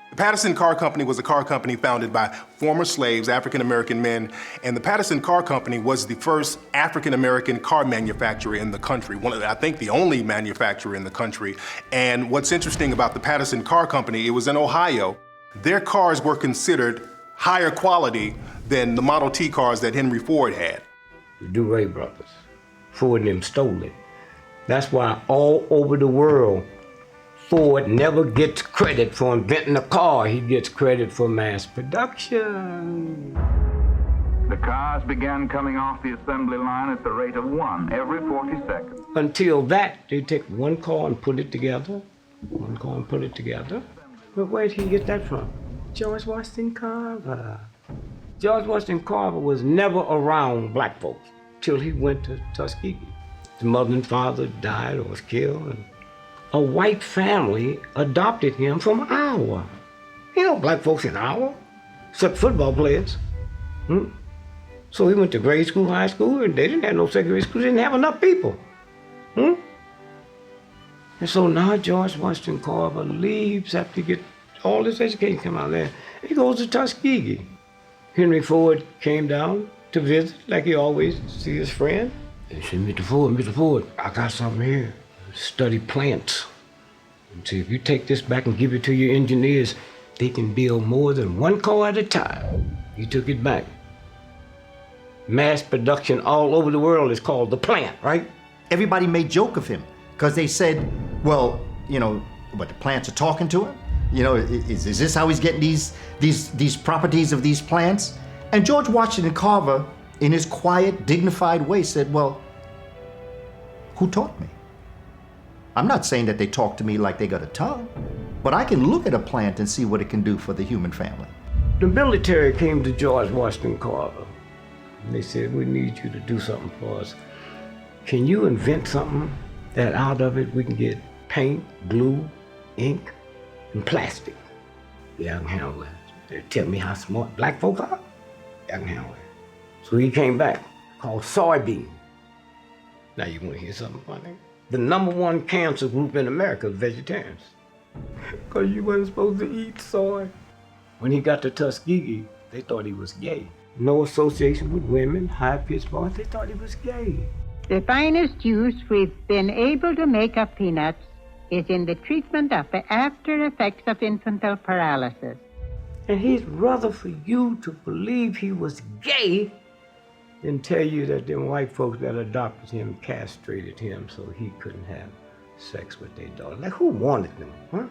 The Patterson Car Company was a car company founded by former slaves, African-American men, and the Patterson Car Company was the first African-American car manufacturer in the country, I think the only manufacturer in the country. And what's interesting about the Patterson Car Company, it was in Ohio. Their cars were considered higher quality than the Model T cars that Henry Ford had. The DeRay brothers, Ford and them stole it. That's why all over the world, Ford never gets credit for inventing a car. He gets credit for mass production. The cars began coming off the assembly line at the rate of 1 every 40 seconds. Until that, they take one car and put it together. But where did he get that from? George Washington Carver. George Washington Carver was never around black folks till he went to Tuskegee. His mother and father died or was killed. And a white family adopted him from Iowa. You know black folks in Iowa, except football players. So he went to grade school, high school, and they didn't have no secondary school. They didn't have enough people. And so now George Washington Carver leaves after he get all this education come out there. He goes to Tuskegee. Henry Ford came down to visit, like he always see his friend. He said, Mr. Ford, I got something here. Study plants. And see, if you take this back and give it to your engineers, they can build more than one car at a time. He took it back. Mass production all over the world is called the plant, right? Everybody made joke of him because they said, well, you know, what, the plants are talking to him? You know, is this how he's getting these properties of these plants? And George Washington Carver, in his quiet, dignified way, said, well, who taught me? I'm not saying that they talk to me like they got a tongue, but I can look at a plant and see what it can do for the human family. The military came to George Washington Carver, and they said, we need you to do something for us. Can you invent something that out of it we can get paint, glue, ink, and plastic? Yeah, I can handle that. They tell me how smart black folks are. I can handle it. So he came back, called soybean. Now you want to hear something funny? The #1 cancer group in America is vegetarians. Because you wasn't supposed to eat soy. When he got to Tuskegee, they thought he was gay. No association with women, high-pitched voice, they thought he was gay. The finest use we've been able to make of peanuts is in the treatment of the after effects of infantile paralysis. And he'd rather for you to believe he was gay than tell you that them white folks that adopted him castrated him so he couldn't have sex with their daughter. Like, who wanted them, huh?